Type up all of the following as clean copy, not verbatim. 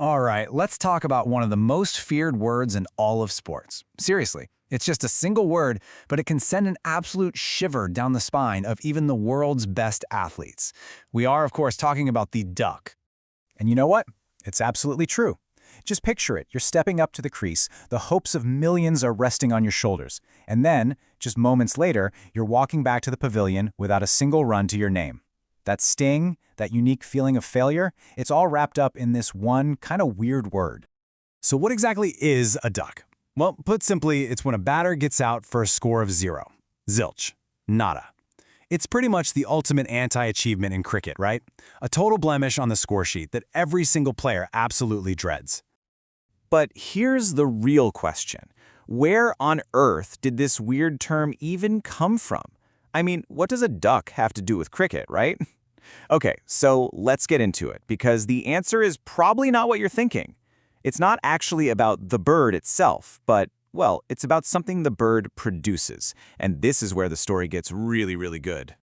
All right, let's talk about one of the most feared words in all of sports. Seriously, it's just a single word, but it can send an absolute shiver down the spine of even the world's best athletes. We are, of course, talking about the duck. And you know what? It's absolutely true. Just picture it. You're stepping up to the crease. The hopes of millions are resting on your shoulders. And then, just moments later, you're walking back to the pavilion without a single run to your name. That sting, that unique feeling of failure, it's all wrapped up in this one kind of weird word. So what exactly is a duck? Well, put simply, it's when a batter gets out for a score of 0. Zilch. Nada. It's pretty much the ultimate anti-achievement in cricket, right? A total blemish on the score sheet that every single player absolutely dreads. But here's the real question. Where on earth did this weird term even come from? I mean, what does a duck have to do with cricket, right? Okay, so let's get into it, because the answer is probably not what you're thinking. It's not actually about the bird itself, but, well, it's about something the bird produces. And this is where the story gets really, really good.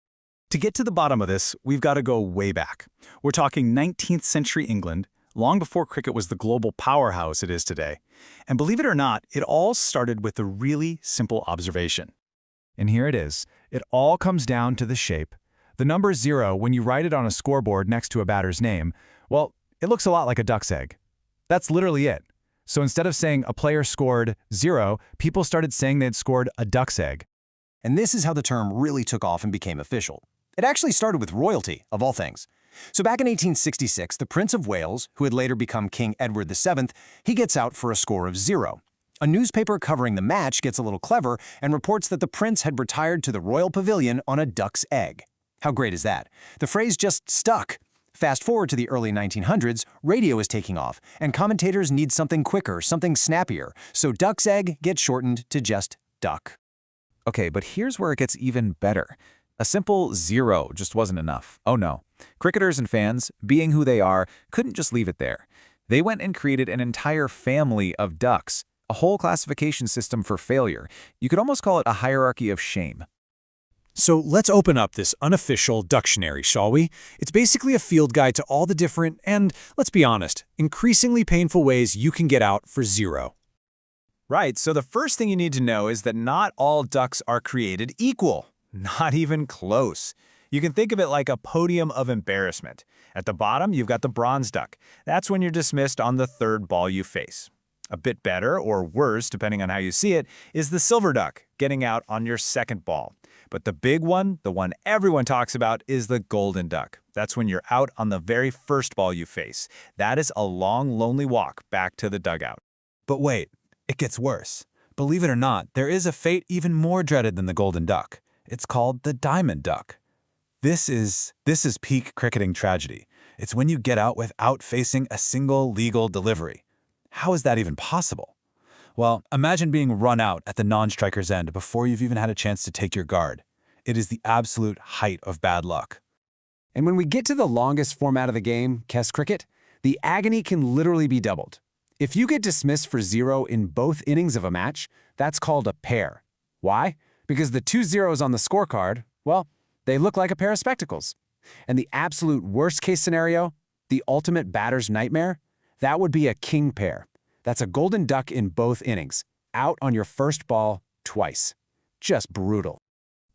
To get to the bottom of this, we've got to go way back. We're talking 19th century England, long before cricket was the global powerhouse it is today. And believe it or not, it all started with a really simple observation. And here it is. It all comes down to the shape. The number 0, when you write it on a scoreboard next to a batter's name, well, it looks a lot like a duck's egg. That's literally it. So instead of saying a player scored 0, people started saying they'd scored a duck's egg. And this is how the term really took off and became official. It actually started with royalty, of all things. So back in 1866, the Prince of Wales, who had later become King Edward VII, he gets out for a score of 0. A newspaper covering the match gets a little clever and reports that the prince had retired to the royal pavilion on a duck's egg. How great is that? The phrase just stuck. Fast forward to the early 1900s, radio is taking off, and commentators need something quicker, something snappier, so duck's egg gets shortened to just duck. Okay, but here's where it gets even better. A simple 0 just wasn't enough. Oh no. Cricketers and fans, being who they are, couldn't just leave it there. They went and created an entire family of ducks, a whole classification system for failure. You could almost call it a hierarchy of shame. So let's open up this unofficial ducktionary, shall we? It's basically a field guide to all the different and, let's be honest, increasingly painful ways you can get out for 0. Right, so the first thing you need to know is that not all ducks are created equal. Not even close. You can think of it like a podium of embarrassment. At the bottom, you've got the bronze duck. That's when you're dismissed on the 3rd ball you face. A bit better, or worse, depending on how you see it, is the silver duck, getting out on your 2nd ball. But the big one, the one everyone talks about, is the golden duck. That's when you're out on the very 1st ball you face. That is a long, lonely walk back to the dugout. But wait, it gets worse. Believe it or not, there is a fate even more dreaded than the golden duck. It's called the diamond duck. This is peak cricketing tragedy. It's when you get out without facing a single legal delivery. How is that even possible? Well, imagine being run out at the non-striker's end before you've even had a chance to take your guard. It is the absolute height of bad luck. And when we get to the longest format of the game, Test cricket, the agony can literally be doubled. If you get dismissed for 0 in both innings of a match, that's called a pair. Why? Because the 2 zeros on the scorecard, well, they look like a pair of spectacles. And the absolute worst-case scenario, the ultimate batter's nightmare, that would be a king pair. That's a golden duck in both innings, out on your 1st ball twice. Just brutal.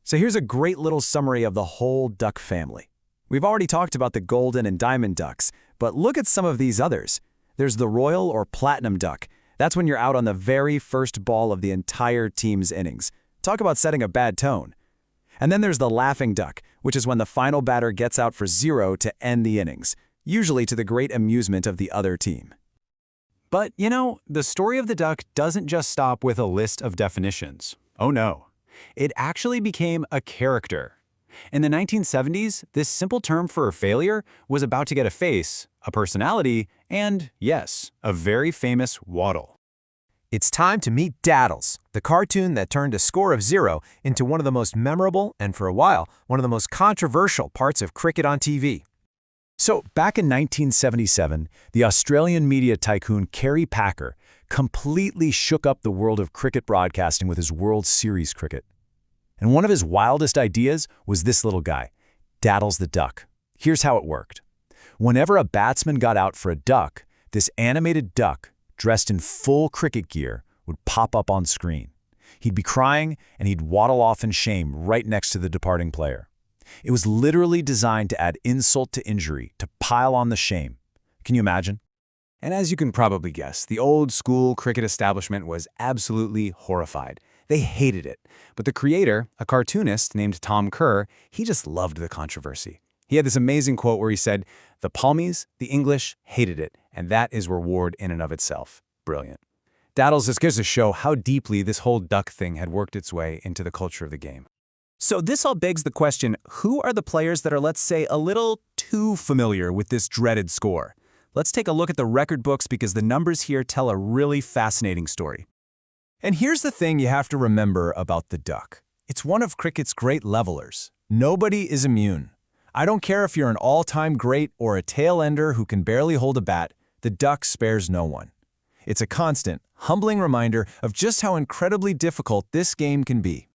So here's a great little summary of the whole duck family. We've already talked about the golden and diamond ducks, but look at some of these others. There's the royal or platinum duck. That's when you're out on the very 1st ball of the entire team's innings. Talk about setting a bad tone. And then there's the laughing duck, which is when the final batter gets out for 0 to end the innings, usually to the great amusement of the other team. But, you know, the story of the duck doesn't just stop with a list of definitions. Oh no. It actually became a character. In the 1970s, this simple term for a failure was about to get a face, a personality, and, yes, a very famous waddle. It's time to meet Daddles, the cartoon that turned a score of 0 into one of the most memorable and, for a while, one of the most controversial parts of cricket on TV. So, back in 1977, the Australian media tycoon Kerry Packer completely shook up the world of cricket broadcasting with his World Series cricket. And one of his wildest ideas was this little guy, Daddles the duck. Here's how it worked. Whenever a batsman got out for a duck, this animated duck, dressed in full cricket gear, would pop up on screen. He'd be crying, and he'd waddle off in shame right next to the departing player. It was literally designed to add insult to injury, to pile on the shame. Can you imagine? And as you can probably guess, the old-school cricket establishment was absolutely horrified. They hated it. But the creator, a cartoonist named Tom Kerr, he just loved the controversy. He had this amazing quote where he said, "The Palmies, the English, hated it, and that is reward in and of itself." Brilliant. Daddles, just goes to show how deeply this whole duck thing had worked its way into the culture of the game. So this all begs the question, who are the players that are, let's say, a little too familiar with this dreaded score? Let's take a look at the record books because the numbers here tell a really fascinating story. And here's the thing you have to remember about the duck. It's one of cricket's great levelers. Nobody is immune. I don't care if you're an all-time great or a tail-ender who can barely hold a bat, the duck spares no one. It's a constant, humbling reminder of just how incredibly difficult this game can be.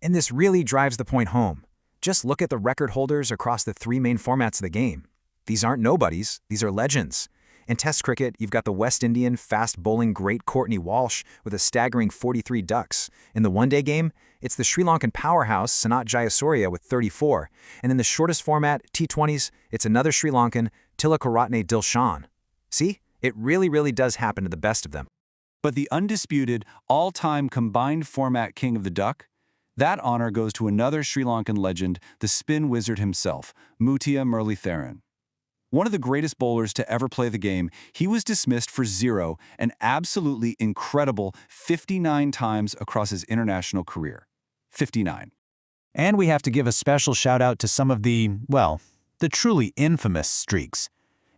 And this really drives the point home. Just look at the record holders across the three main formats of the game. These aren't nobodies, these are legends. In Test cricket, you've got the West Indian fast-bowling great Courtney Walsh with a staggering 43 ducks. In the one-day game, it's the Sri Lankan powerhouse Sanat Jayasuriya with 34. And in the shortest format, T20s, it's another Sri Lankan, Tilakoratne Dilshan. See? It really does happen to the best of them. But the undisputed, all-time combined format king of the duck? That honor goes to another Sri Lankan legend, the spin wizard himself, Mutia Muralitharan. One of the greatest bowlers to ever play the game, he was dismissed for 0, an absolutely incredible 59 times across his international career. 59. And we have to give a special shout out to some of the, well, the truly infamous streaks.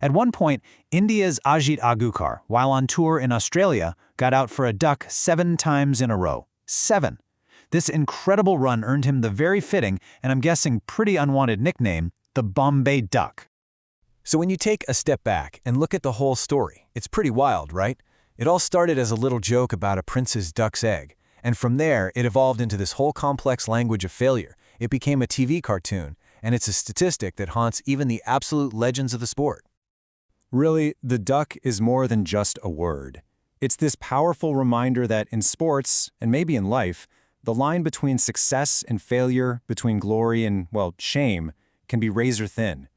At one point, India's Ajit Agarkar, while on tour in Australia, got out for a duck 7 times in a row. 7. This incredible run earned him the very fitting, and I'm guessing pretty unwanted nickname, the Bombay Duck. So when you take a step back and look at the whole story, it's pretty wild, right? It all started as a little joke about a prince's duck's egg, and from there it evolved into this whole complex language of failure. It became a TV cartoon, and it's a statistic that haunts even the absolute legends of the sport. Really, the duck is more than just a word. It's this powerful reminder that in sports, and maybe in life, the line between success and failure, between glory and, well, shame, can be razor thin.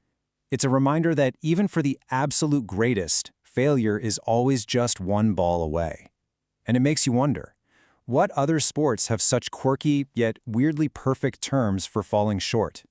It's a reminder that even for the absolute greatest, failure is always just one ball away. And it makes you wonder, what other sports have such quirky yet weirdly perfect terms for falling short?